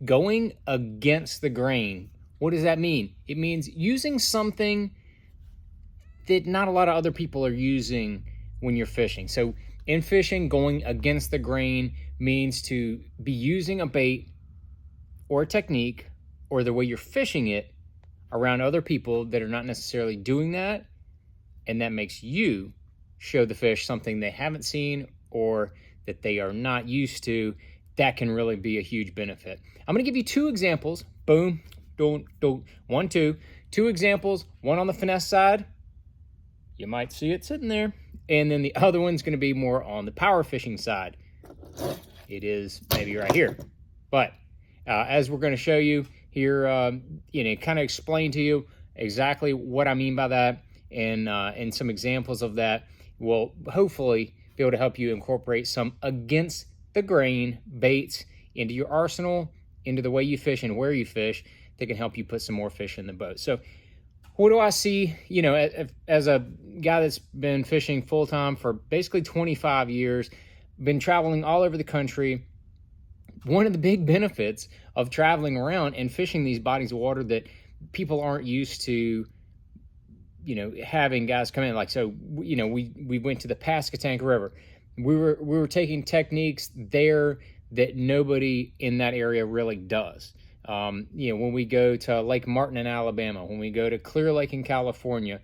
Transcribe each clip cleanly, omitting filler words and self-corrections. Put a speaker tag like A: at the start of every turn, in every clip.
A: Going against the grain. What does that mean? It means using something that not a lot of other people are using when you're fishing. So in fishing, going against the grain means to be using a bait or a technique or the way you're fishing it around other people that are not necessarily doing that, and that makes you show the fish something they haven't seen or that they are not used to. That can really be a huge benefit. I'm going to give you two examples. Boom, don't, one, two. Two examples, one on the finesse side. You might see it sitting there. And then the other one's going to be more on the power fishing side. It is maybe right here. But as we're going to show you here, kind of explain to you exactly what I mean by that, and some examples of that will hopefully be able to help you incorporate some against the grain baits into your arsenal, into the way you fish and where you fish, that can help you put some more fish in the boat. So what do I see, as a guy that's been fishing full-time for basically 25 years, been traveling all over the country. One of the big benefits of traveling around and fishing these bodies of water that people aren't used to, having guys come in, we went to the Pascatank River. We were taking techniques there that nobody in that area really does. When we go to Lake Martin in Alabama, when we go to Clear Lake in California,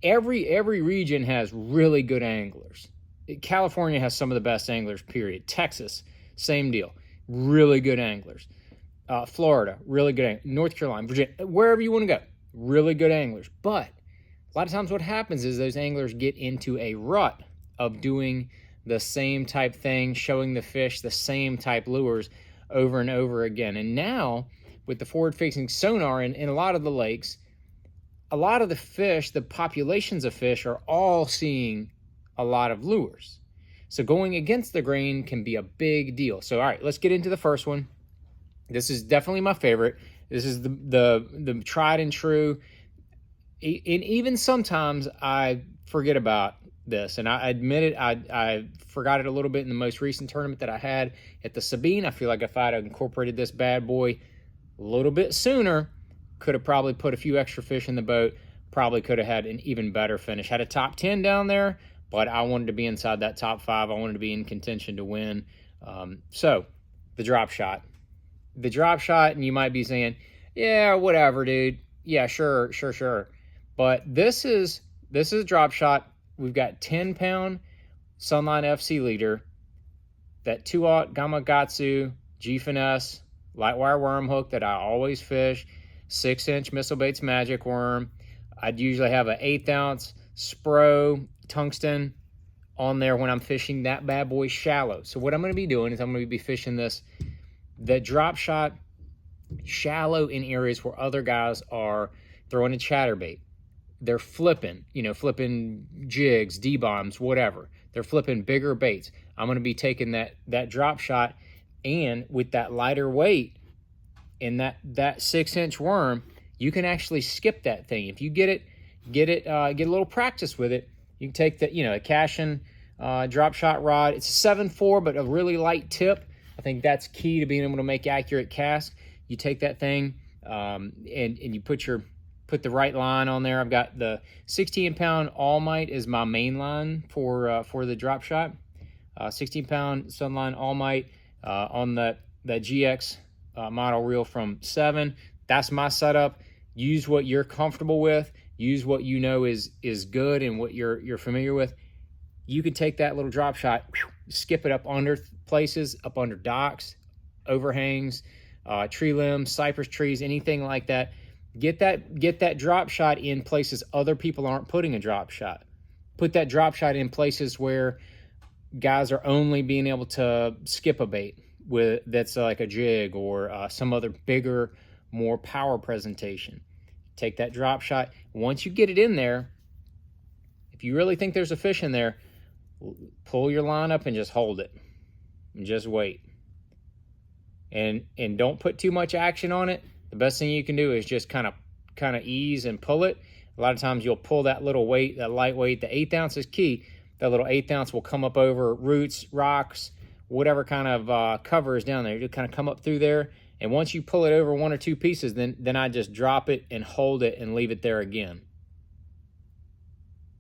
A: every region has really good anglers. California has some of the best anglers, period. Texas, same deal. Really good anglers. Florida, really good anglers. North Carolina, Virginia, wherever you want to go, really good anglers. But a lot of times what happens is those anglers get into a rut of doing the same type thing, showing the fish the same type lures over and over again. And now, with the forward-facing sonar in a lot of the lakes, a lot of the fish, the populations of fish, are all seeing a lot of lures. So going against the grain can be a big deal. So all right, let's get into the first one. This is definitely my favorite. This is the tried and true. And even sometimes I forget about this, and I admit it, I forgot it a little bit in the most recent tournament that I had at the Sabine. I feel like if I'd incorporated this bad boy a little bit sooner, could have probably put a few extra fish in the boat, probably could have had an even better finish. Had a top 10 down there, but I wanted to be inside that top 5. I wanted to be in contention to win. So the drop shot. The drop shot, and you might be saying, yeah, whatever, dude. Yeah, sure. But this is a drop shot. We've got 10-pound Sunline FC leader, that 2-aught Gamakatsu G-Finesse light wire worm hook that I always fish, 6-inch Missile Baits Magic Worm. I'd usually have an 1/8 ounce Spro tungsten on there when I'm fishing that bad boy shallow. So what I'm going to be doing is I'm going to be fishing the drop shot shallow in areas where other guys are throwing a chatterbait. They're flipping jigs, D-bombs, whatever. They're flipping bigger baits. I'm going to be taking that drop shot, and with that lighter weight and that 6-inch worm, you can actually skip that thing. If you get a little practice with it, you can take a Cashin drop shot rod. It's a 7.4, but a really light tip. I think that's key to being able to make accurate casts. You take that thing and you put the right line on there. I've got the 16-pound All Might is my main line for the drop shot. 16-pound Sunline All Might on that GX model reel from 7. That's my setup. Use what you're comfortable with. Use what you know is good and what you're familiar with. You can take that little drop shot, skip it up under places, up under docks, overhangs, tree limbs, cypress trees, anything like that. Get that drop shot in places other people aren't putting a drop shot. Put that drop shot in places where guys are only being able to skip a bait that's like a jig or some other bigger, more power presentation. Take that drop shot. Once you get it in there, if you really think there's a fish in there, pull your line up and just hold it and just wait. And don't put too much action on it. The best thing you can do is just kind of ease and pull it. A lot of times you'll pull that little weight, that light weight. The 1/8 ounce is key. That little 1/8 ounce will come up over roots, rocks, whatever kind of cover is down there. You just kind of come up through there, and once you pull it over 1 or 2 pieces, then I just drop it and hold it and leave it there again.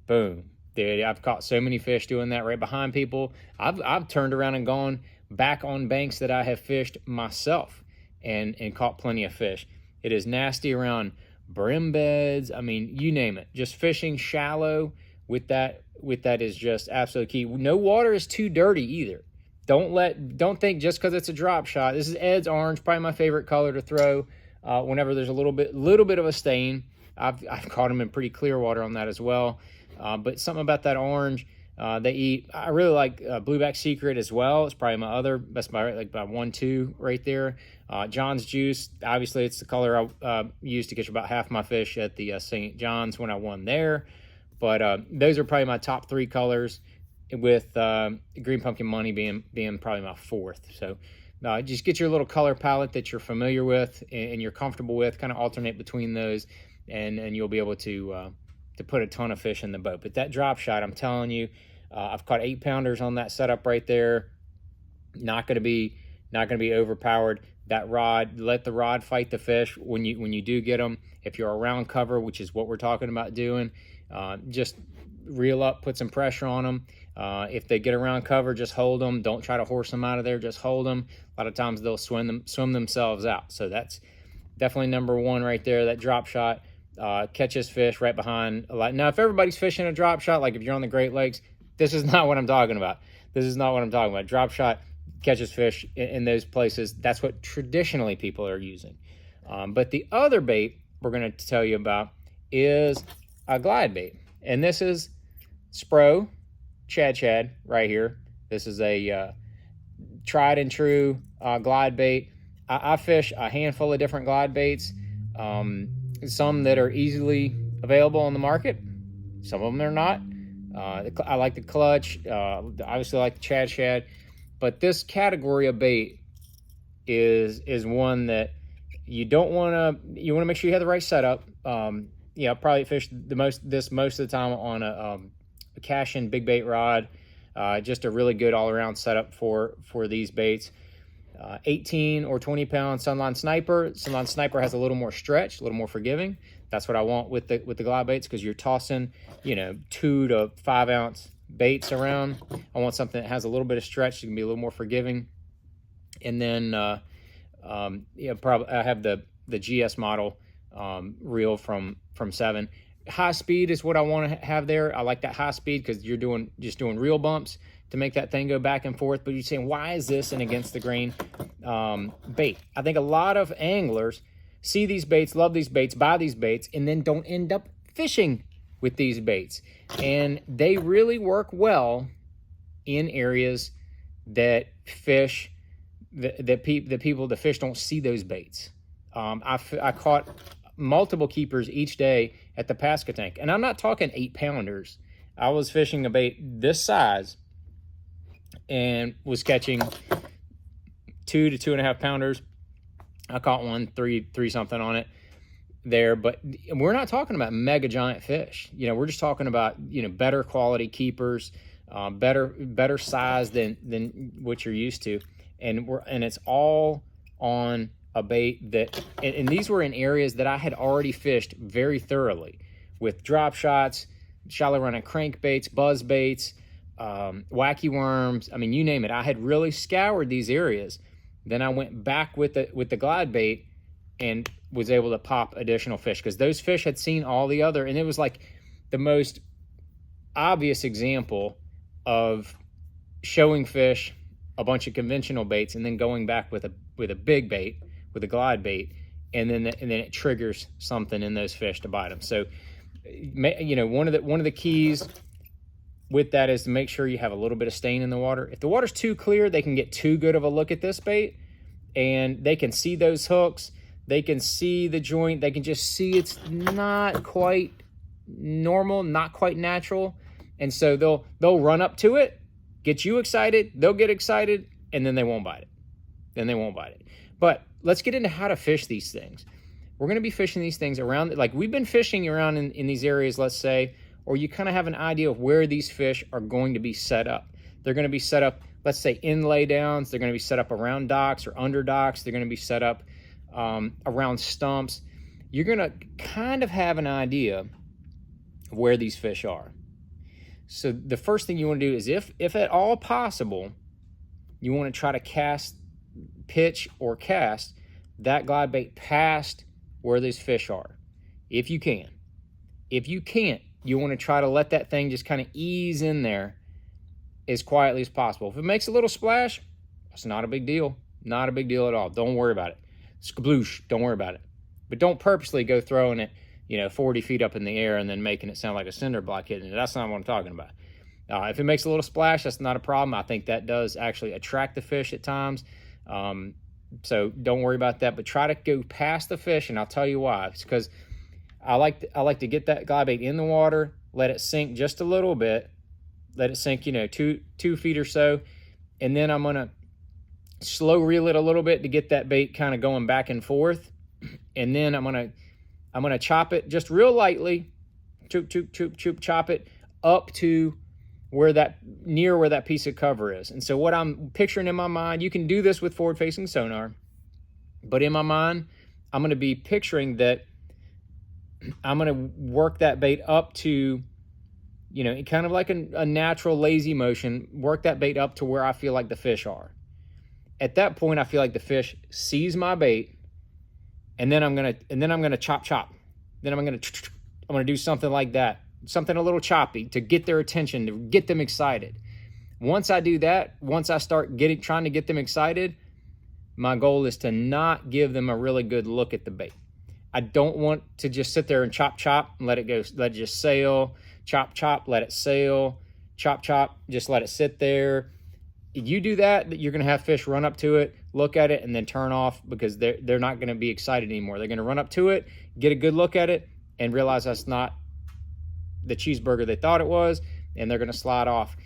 A: Boom. Dude, I've caught so many fish doing that right behind people. I've turned around and gone back on banks that I have fished myself and caught plenty of fish. It is nasty around brim beds. I mean, you name it. Just fishing shallow with that is just absolutely key. No water is too dirty either. Don't think just because it's a drop shot. This is Ed's orange, probably my favorite color to throw whenever there's a little bit of a stain. I've caught them in pretty clear water on that as well. But something about that orange they eat. I really like Blueback Secret as well. It's probably my other best by like by 1-2 right there. John's Juice, obviously it's the color I used to catch about half my fish at the St. John's when I won there. But those are probably my top 3 colors, with Green Pumpkin Money being probably my 4th. So just get your little color palette that you're familiar with and you're comfortable with, kind of alternate between those, and you'll be able to put a ton of fish in the boat. But that drop shot, I'm telling you, I've caught 8-pounders on that setup right there. Not going to be overpowered. That rod, let the rod fight the fish when you do get them. If you're around cover, which is what we're talking about doing, just reel up, put some pressure on them. If they get around cover, just hold them. Don't try to horse them out of there. Just hold them. A lot of times they'll swim themselves out. So that's definitely number 1 right there. That drop shot catches fish right behind a lot. Now, if everybody's fishing a drop shot, like if you're on the Great Lakes, this is not what I'm talking about. This is not what I'm talking about. Drop shot catches fish in those places. That's what traditionally people are using. But the other bait we're going to tell you about is a glide bait. And this is Spro Chad right here. This is a tried and true glide bait. I fish a handful of different glide baits. Some that are easily available on the market. Some of them are not. I like the Clutch. Obviously I like the Chad. But this category of bait is one that you don't want to. You want to make sure you have the right setup. I probably fish most of the time on a cash-in big bait rod. Just a really good all-around setup for these baits. 18 or 20 pound Sunline Sniper. Sunline Sniper has a little more stretch, a little more forgiving. That's what I want with the glide baits, because you're tossing 2 to 5 ounce baits around. I want something that has a little bit of stretch. It can be a little more forgiving. And then probably I have the GS model reel from 7. High speed is what I want to have there. I like that high speed because you're doing reel bumps to make that thing go back and forth. But you're saying, why is this an against the grain bait? I think a lot of anglers see these baits, love these baits, buy these baits, and then don't end up fishing with these baits. And they really work well in areas that fish, the fish don't see those baits. I caught multiple keepers each day at the Pasquotank, and I'm not talking 8-pounders. I was fishing a bait this size and was catching 2 to 2.5 pounders. I caught one 3 something on it there, but we're not talking about mega giant fish. We're just talking about better quality keepers, better size than what you're used to, and it's all on a bait that, and these were in areas that I had already fished very thoroughly with drop shots, shallow running crankbaits, buzz baits, wacky worms. I mean, you name it. I had really scoured these areas. Then I went back with the glide bait and was able to pop additional fish, because those fish had seen all the other, and it was like the most obvious example of showing fish a bunch of conventional baits and then going back with a big bait, with a glide bait, and then it triggers something in those fish to bite them. So, one of the keys with that is to make sure you have a little bit of stain in the water. If the water's too clear, they can get too good of a look at this bait, and they can see those hooks, they can see the joint, they can just see it's not quite normal, not quite natural, and so they'll run up to it, get you excited, they'll get excited, and then they won't bite it. But let's get into how to fish these things. We're going to be fishing these things around, like we've been fishing around in these areas, let's say, or you kind of have an idea of where these fish are going to be set up. They're going to be set up let's say inlay downs. They're going to be set up around docks or under docks. They're going to be set up around stumps. You're going to kind of have an idea of where these fish are. So the first thing you want to do is, if at all possible, you want to try to pitch or cast that glide bait past where these fish are, if you can. If you can't, you want to try to let that thing just kind of ease in there as quietly as possible. If it makes a little splash, it's not a big deal. Not a big deal at all. Don't worry about it. Sploosh, don't worry about it. But don't purposely go throwing it, 40 feet up in the air and then making it sound like a cinder block hitting it. That's not what I'm talking about. If it makes a little splash, that's not a problem. I think that does actually attract the fish at times. So don't worry about that, but try to go past the fish, and I'll tell you why. It's because I like to get that glide bait in the water, let it sink just a little bit, let it sink, 2 feet or so, and then I'm gonna slow reel it a little bit to get that bait kind of going back and forth, and then I'm gonna chop it just real lightly, chop it up to near where that piece of cover is. And so what I'm picturing in my mind, you can do this with forward-facing sonar, but in my mind, I'm going to be picturing that I'm going to work that bait up to, kind of like a natural lazy motion, work that bait up to where I feel like the fish are. At that point, I feel like the fish sees my bait, and then I'm going to chop. Then I'm going to do something like that. Something a little choppy to get their attention, to get them excited. Once I do that, once I start trying to get them excited, my goal is to not give them a really good look at the bait. I don't want to just sit there and chop and let it go, let it just sail, chop, let it sail, chop, just let it sit there. If you do that, you're going to have fish run up to it, look at it, and then turn off, because they're not going to be excited anymore. They're going to run up to it, get a good look at it, and realize that's not the cheeseburger they thought it was, and they're going to slide off.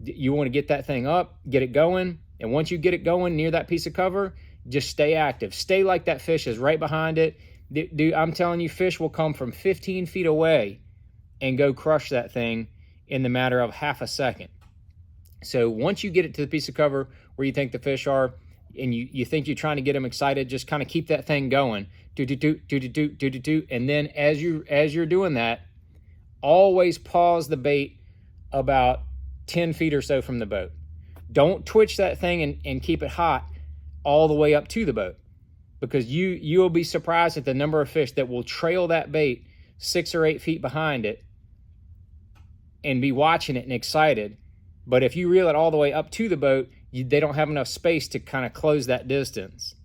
A: You want to get that thing up, get it going, and once you get it going near that piece of cover, just stay active. Stay like that fish is right behind it. Dude, I'm telling you, fish will come from 15 feet away and go crush that thing in the matter of half a second. So once you get it to the piece of cover where you think the fish are, and you think you're trying to get them excited, just kind of keep that thing going. And then as you're doing that, always pause the bait about 10 feet or so from the boat. Don't twitch that thing and keep it hot all the way up to the boat, because you'll be surprised at the number of fish that will trail that bait 6 or 8 feet behind it and be watching it and excited. But if you reel it all the way up to the boat, they don't have enough space to kind of close that distance.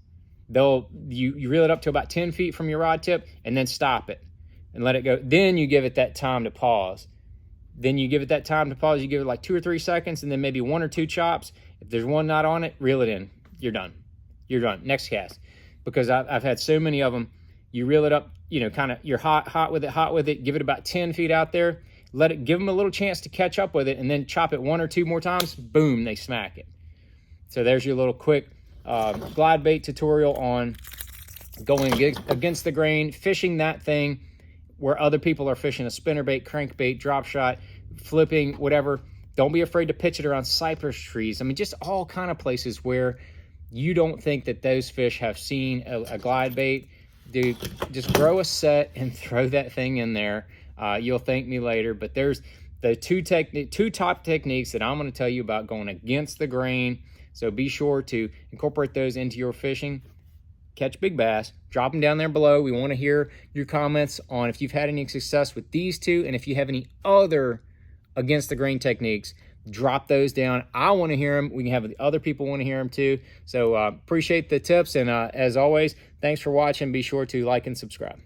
A: You reel it up to about 10 feet from your rod tip and then stop it and let it go. Then you give it that time to pause. You give it like 2 or 3 seconds, and then maybe 1 or 2 chops. If there's one not on it, reel it in. You're done. Next cast. Because I've had so many of them. You reel it up, kind of, you're hot with it. Give it about 10 feet out there. Give them a little chance to catch up with it, and then chop it 1 or 2 more times. Boom, they smack it. So there's your little quick glide bait tutorial on going against the grain, fishing that thing where other people are fishing a spinnerbait, crankbait, drop shot, flipping, whatever. Don't be afraid to pitch it around cypress trees. I mean, just all kind of places where you don't think that those fish have seen a glide bait. Dude, just grow a set and throw that thing in there. You'll thank me later. But there's the two top techniques that I'm going to tell you about going against the grain. So be sure to incorporate those into your fishing. Catch big bass, drop them down there below. We want to hear your comments on if you've had any success with these two, and if you have any other against the grain techniques, drop those down. I want to hear them. We can have the other people want to hear them too. So appreciate the tips, and as always, thanks for watching. Be sure to like and subscribe.